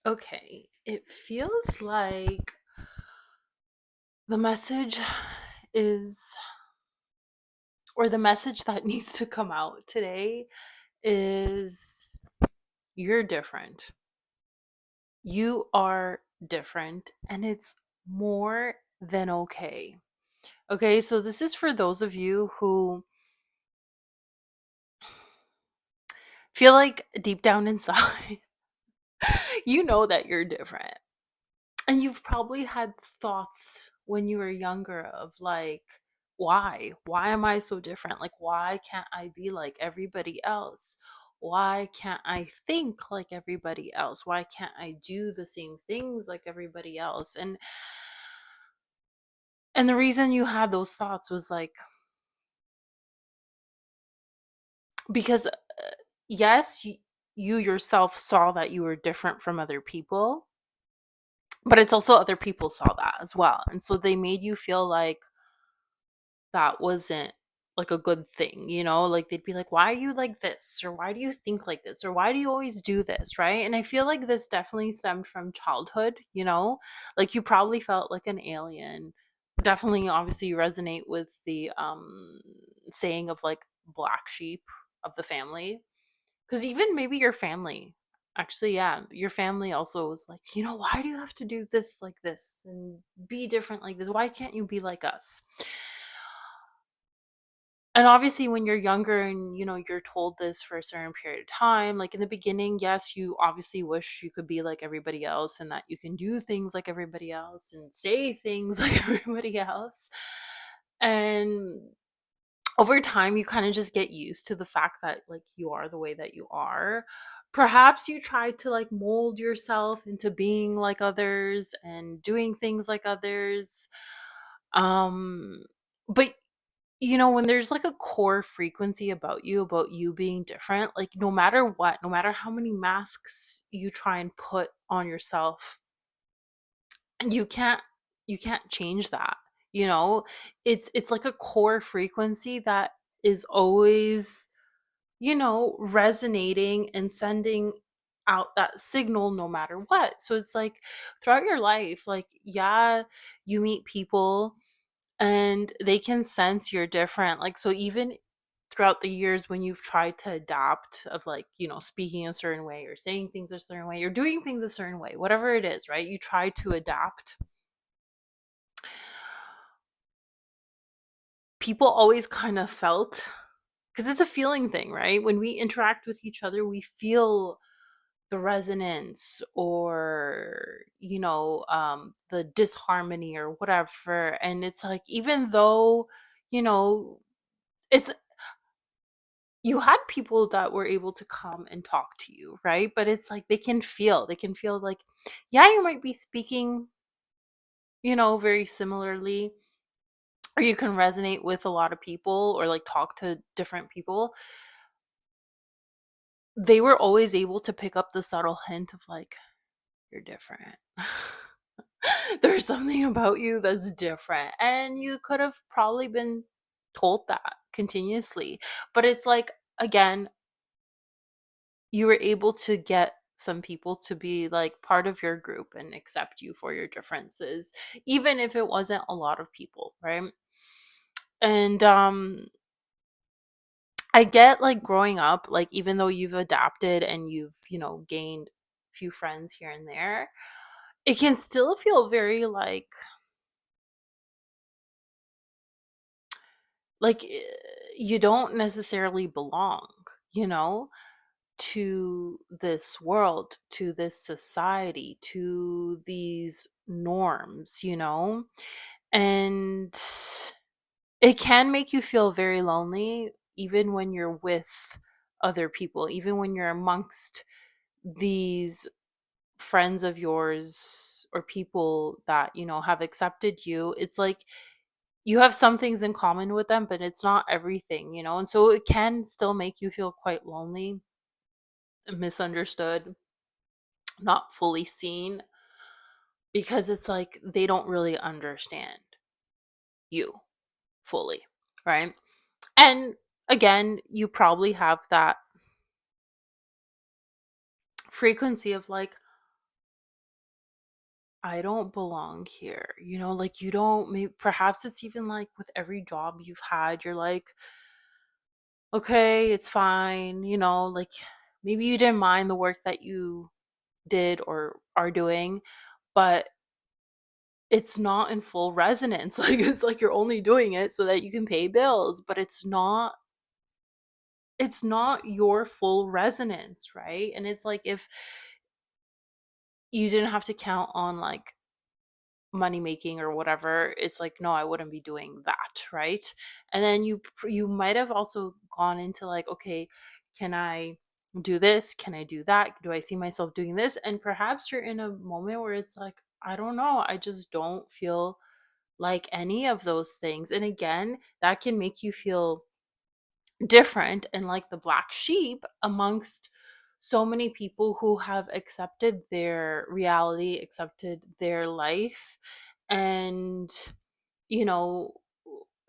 Okay, it feels like the message is, or the message that needs to come out today is you're different. You are different, and it's more than okay. Okay, so this is for those of you who feel like deep down inside, you know that you're different. And you've probably had thoughts when you were younger of like, why? Why am I so different? Like, why can't I be like everybody else? Why can't I think like everybody else? Why can't I do the same things like everybody else? And the reason you had those thoughts was like because yes, you yourself saw that you were different from other people, but it's also other people saw that as well. And so they made you feel like that wasn't like a good thing, like they'd be like, why are you like this, or why do you think like this, or why do you always do this, right? And I feel like this definitely stemmed from childhood, like you probably felt like an alien. Definitely, obviously you resonate with the saying of like black sheep of the family, because even maybe your family, actually, yeah, your family also was like, why do you have to do this like this and be different like this, why can't you be like us? And obviously when you're younger and you're told this for a certain period of time, like in the beginning, yes, you obviously wish you could be like everybody else and that you can do things like everybody else and say things like everybody else. And over time you kind of just get used to the fact that like you are the way that you are. Perhaps you try to like mold yourself into being like others and doing things like others. um but when there's like a core frequency about you being different, like no matter what, no matter how many masks you try and put on yourself, you can't change that. You know, it's like a core frequency that is always, resonating and sending out that signal no matter what. So it's like throughout your life, like, yeah, you meet people and they can sense you're different. Like, so even throughout the years when you've tried to adapt of like, speaking a certain way or saying things a certain way or doing things a certain way, whatever it is, right? You try to adapt. People always kind of felt, because it's a feeling thing, right? When we interact with each other, we feel the resonance or the disharmony or whatever. And it's like, even though you know it's you had people that were able to come and talk to you, right? But it's like they can feel like, yeah, you might be speaking very similarly, or you can resonate with a lot of people or like talk to different people. They were always able to pick up the subtle hint of like, you're different. There's something about you that's different. And you could have probably been told that continuously. But it's like, again, you were able to get some people to be like part of your group and accept you for your differences, even if it wasn't a lot of people, right? And I get like growing up, like even though you've adapted and you've, gained a few friends here and there, it can still feel very like you don't necessarily belong, you know, to this world, to this society, to these norms, and it can make you feel very lonely, even when you're with other people, even when you're amongst these friends of yours or people that, have accepted you. It's like you have some things in common with them, but it's not everything, and so it can still make you feel quite lonely, misunderstood, not fully seen, because it's like they don't really understand you fully, right? And again, you probably have that frequency of like, I don't belong here. Like you don't, maybe perhaps it's even like with every job you've had, you're like, okay, it's fine, like maybe you didn't mind the work that you did or are doing, but it's not in full resonance. Like it's like you're only doing it so that you can pay bills, but it's not your full resonance, right? And it's like if you didn't have to count on like money making or whatever, it's like no, I wouldn't be doing that, right? And then you might have also gone into like, okay, can I do this, can I do that, do I see myself doing this? And perhaps you're in a moment where it's like, I don't know, I just don't feel like any of those things. And again, that can make you feel different and like the black sheep amongst so many people who have accepted their reality, accepted their life, and, you know,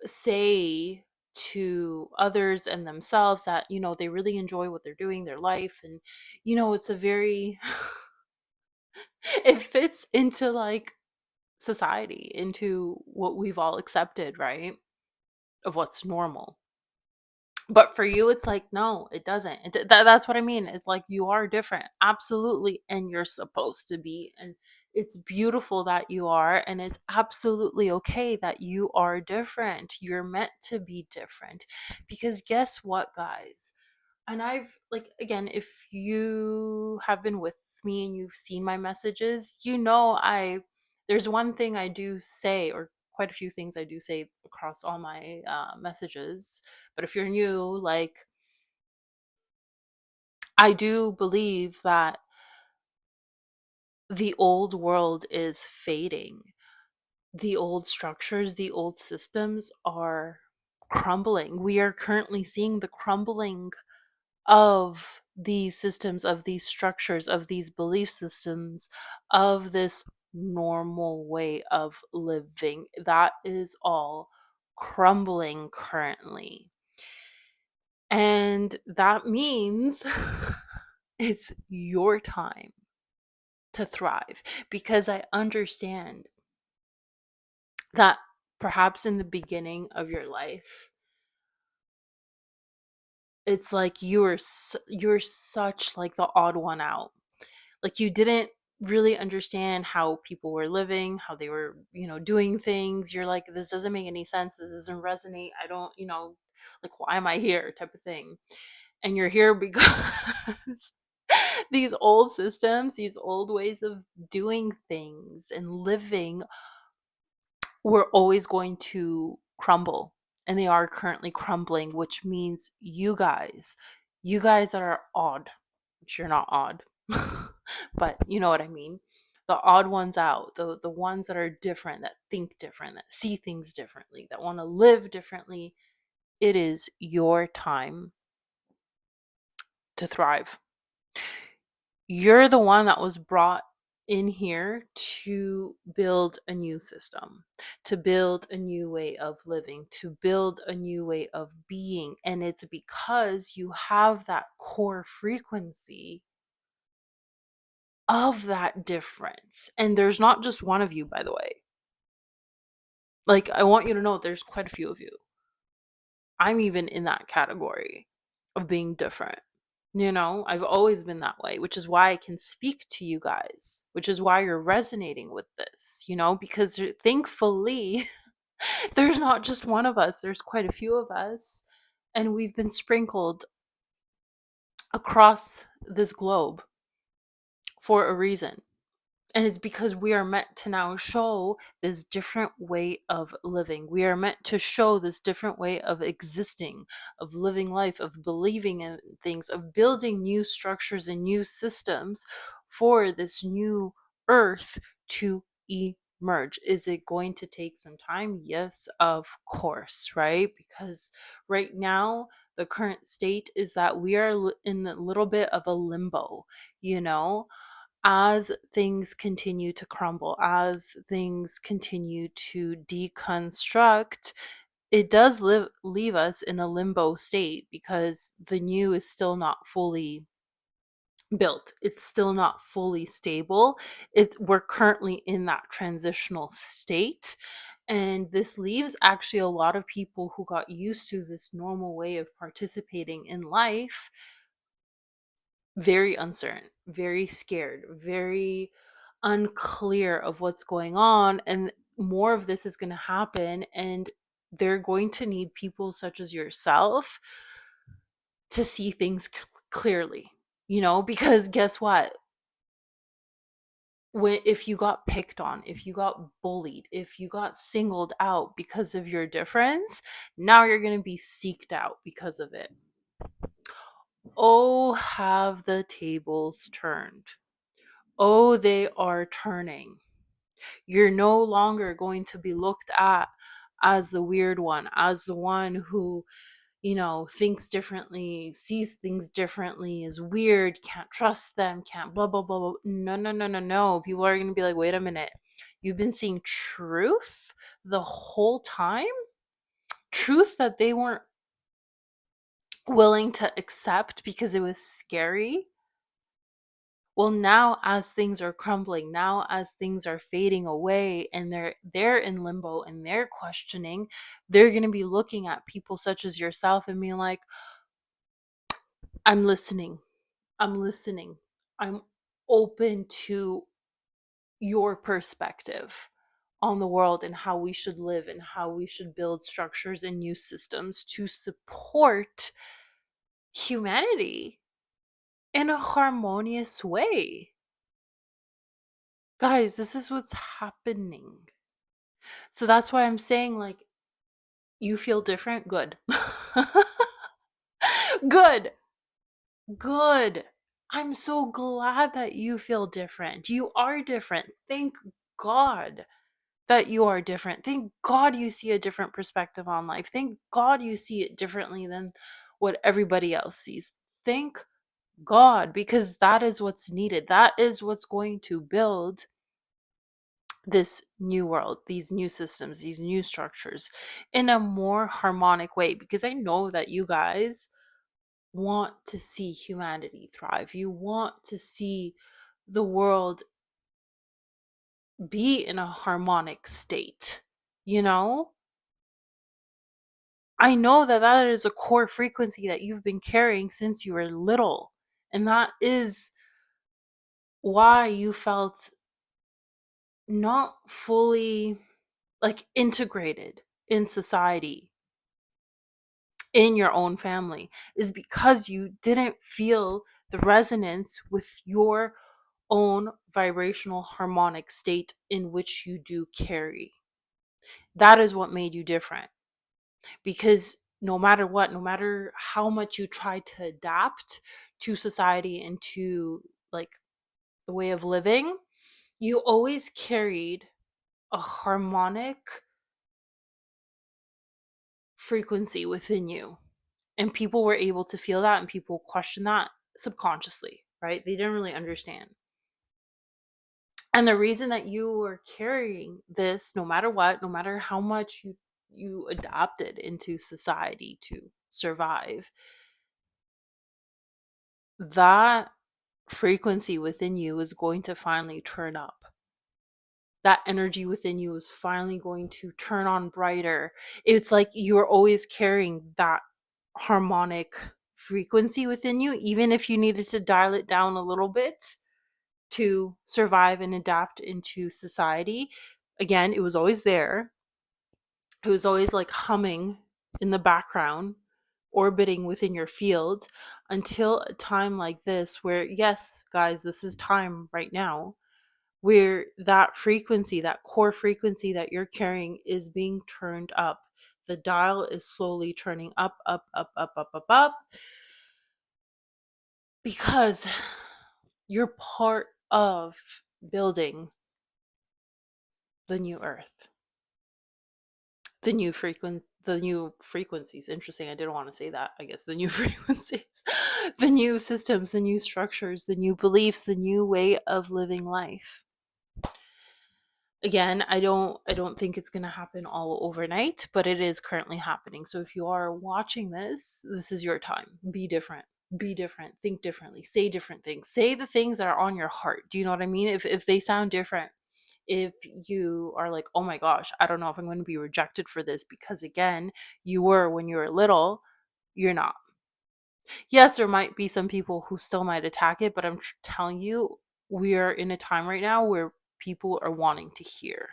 say to others and themselves that, they really enjoy what they're doing, their life. And, it's a very, it fits into like society, into what we've all accepted, right? Of what's normal. But for you, it's like, no, it doesn't. That's what I mean. It's like you are different. Absolutely. And you're supposed to be. And it's beautiful that you are. And it's absolutely okay that you are different. You're meant to be different. Because guess what, guys? And I've, like, again, if you have been with me and you've seen my messages, there's one thing I do say, or quite a few things I do say across all my messages. But if you're new, like, I do believe that the old world is fading. The old structures, the old systems are crumbling. We are currently seeing the crumbling of these systems, of these structures, of these belief systems, of this normal way of living. That is all crumbling currently. And that means it's your time to thrive, because I understand that perhaps in the beginning of your life, it's like you're such like the odd one out. Like you didn't really understand how people were living, how they were, doing things. You're like, this doesn't make any sense, this doesn't resonate, I don't, like, why am I here, type of thing. And you're here because these old systems, these old ways of doing things and living were always going to crumble. And they are currently crumbling, which means you guys that are odd, which you're not odd, but you know what I mean. The odd ones out, the ones that are different, that think different, that see things differently, that want to live differently. It is your time to thrive. You're the one that was brought in here to build a new system, to build a new way of living, to build a new way of being. And it's because you have that core frequency of that difference. And there's not just one of you, by the way. Like, I want you to know there's quite a few of you. I'm even in that category of being different. I've always been that way, which is why I can speak to you guys, which is why you're resonating with this, because thankfully, there's not just one of us, there's quite a few of us, and we've been sprinkled across this globe for a reason. And it's because we are meant to now show this different way of living. We are meant to show this different way of existing, of living life, of believing in things, of building new structures and new systems for this new earth to emerge. Is it going to take some time? Yes, of course, right? Because right now, the current state is that we are in a little bit of a limbo, you know? As things continue to crumble, as things continue to deconstruct, it does leave us in a limbo state, because the new is still not fully built. It's still not fully stable. We're currently in that transitional state. And this leaves actually a lot of people who got used to this normal way of participating in life very uncertain, very scared, very unclear of what's going on. And more of this is going to happen. And they're going to need people such as yourself to see things clearly, because guess what? If you got picked on, if you got bullied, if you got singled out because of your difference, now you're going to be seeked out because of it. Oh, have the tables turned. Oh, they are turning. You're no longer going to be looked at as the weird one, as the one who, thinks differently, sees things differently, is weird, can't trust them, can't blah, blah, blah, blah. No, no, no, no, no. People are going to be like, wait a minute. You've been seeing truth the whole time? Truth that they weren't willing to accept because it was scary? Well, now as things are crumbling, now as things are fading away and they're in limbo and they're questioning, they're going to be looking at people such as yourself and being like, I'm listening. I'm listening. I'm open to your perspective on the world and how we should live and how we should build structures and new systems to support humanity in a harmonious way. Guys, this is what's happening. So that's why I'm saying, like, you feel different? Good. Good. Good. I'm so glad that you feel different. You are different. Thank God that you are different. Thank God you see a different perspective on life. Thank God you see it differently than what everybody else sees. Thank God, because that is what's needed. That is what's going to build this new world, these new systems, these new structures in a more harmonic way. Because I know that you guys want to see humanity thrive. You want to see the world be in a harmonic state. You know, I know that that is a core frequency that you've been carrying since you were little. And that is why you felt not fully like integrated in society, in your own family, is because you didn't feel the resonance with your own vibrational harmonic state in which you do carry. That is what made you different. Because no matter what, no matter how much you try to adapt to society and to like the way of living, you always carried a harmonic frequency within you. And people were able to feel that and people question that subconsciously, right? They didn't really understand. And the reason that you were carrying this, no matter what, no matter how much you adapted into society to survive, that frequency within you is going to finally turn up. That energy within you is finally going to turn on brighter. It's like you're always carrying that harmonic frequency within you, even if you needed to dial it down a little bit to survive and adapt into society. Again, it was always there. It was always like humming in the background, orbiting within your field until a time like this, where, yes, guys, this is time right now, where that frequency, that core frequency that you're carrying, is being turned up. The dial is slowly turning up, up, up, up, up, up, up, because you're part of building the new earth, the new frequencies. Interesting. I didn't want to say that. I guess the new frequencies, the new systems, the new structures, the new beliefs, the new way of living life. Again, I don't think it's going to happen all overnight, but it is currently happening. So if you are watching this, this is your time. Be different. Be different, think differently, say different things, say the things that are on your heart. Do you know what I mean? If they sound different, if you are like, oh my gosh, I don't know if I'm going to be rejected for this because again, you were when you were little, you're not. Yes, there might be some people who still might attack it, but I'm telling you, we are in a time right now where people are wanting to hear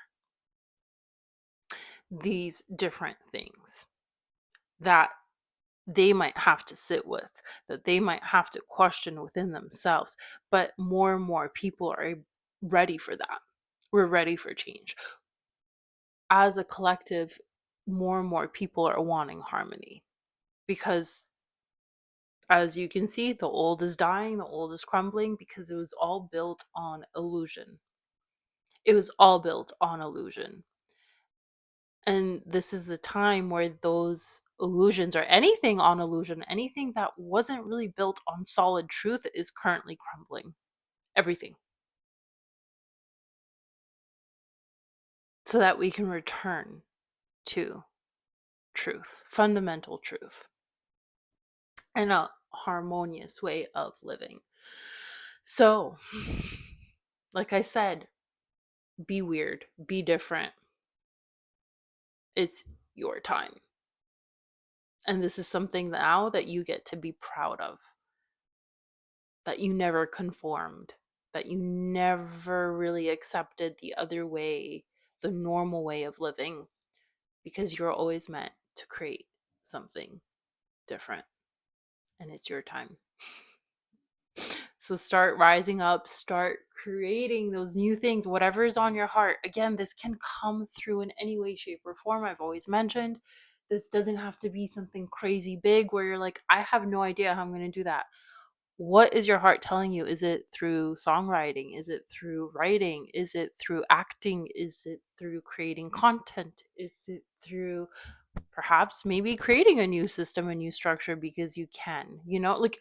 these different things that they might have to sit with, that they might have to question within themselves. But more and more people are ready for that. We're ready for change. As a collective, more and more people are wanting harmony because, as you can see, the old is dying, the old is crumbling because it was all built on illusion. It was all built on illusion. And this is the time where those illusions or anything on illusion, anything that wasn't really built on solid truth is currently crumbling. Everything. So that we can return to truth, fundamental truth, and a harmonious way of living. So, like I said, be weird, be different. It's your time. And this is something now that you get to be proud of, that you never conformed, that you never really accepted the other way, the normal way of living, because you're always meant to create something different. And it's your time. So start rising up, start creating those new things, whatever is on your heart. Again, this can come through in any way, shape, or form. I've always mentioned this doesn't have to be something crazy big where you're like, I have no idea how I'm going to do that. What is your heart telling you? Is it through songwriting? Is it through writing? Is it through acting? Is it through creating content? Is it through perhaps maybe creating a new system, a new structure because you can, like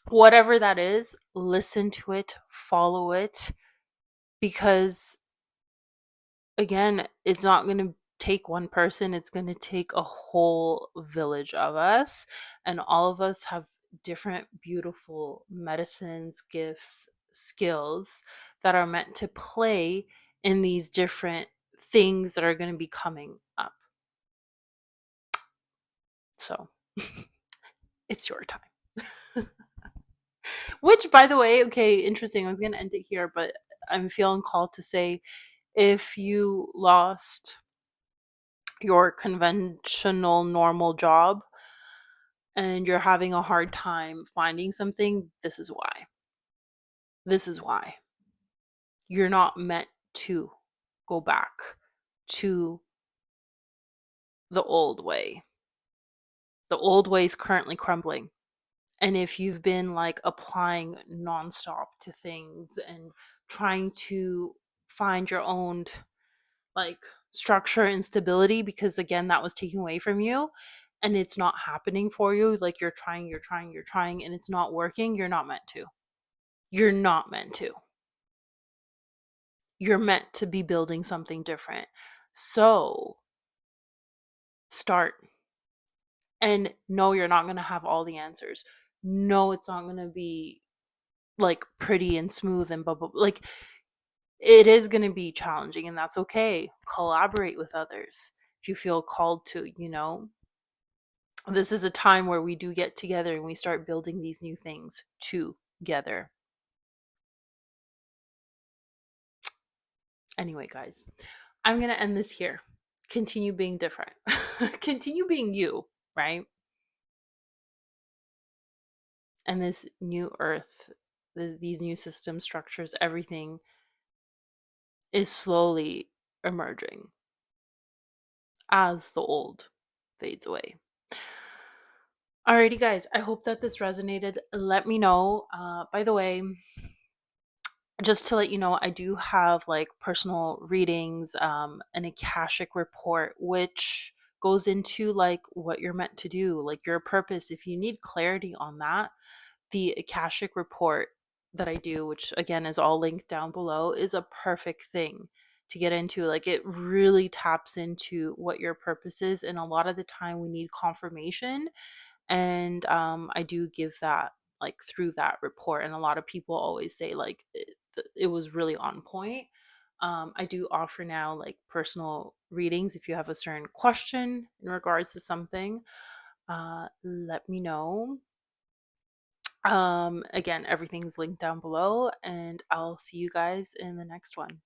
whatever that is, listen to it, follow it, because again, it's not going to take one person, it's going to take a whole village of us, and all of us have different beautiful medicines, gifts, skills that are meant to play in these different things that are going to be coming up. So it's your time. Which, by the way, okay, interesting. I was going to end it here, but I'm feeling called to say if you lost your conventional normal job and you're having a hard time finding something, this is why. This is why. You're not meant to go back to the old way. The old way is currently crumbling. And if you've been like applying nonstop to things and trying to find your own like structure and stability, because again, that was taken away from you and it's not happening for you, like you're trying, and it's not working, you're not meant to. You're not meant to. You're meant to be building something different. So start. And no, you're not going to have all the answers. No, it's not going to be like pretty and smooth and blah blah. Like it is going to be challenging, and that's okay. Collaborate with others if you feel called to. This is a time where we do get together and we start building these new things together. Anyway, guys, I'm going to end this here. Continue being different. Continue being you, right? And this new earth, these new system structures, everything is slowly emerging as the old fades away. Alrighty, guys, I hope that this resonated. Let me know. By the way, just to let you know, I do have like personal readings, an Akashic report, which goes into like what you're meant to do, like your purpose. If you need clarity on that, the Akashic report that I do, which again is all linked down below, is a perfect thing to get into. Like it really taps into what your purpose is. And a lot of the time we need confirmation And I do give that like through that report, and a lot of people always say like it was really on point. I do offer now like personal readings. If you have a certain question in regards to something, let me know. Again, everything's linked down below, and I'll see you guys in the next one.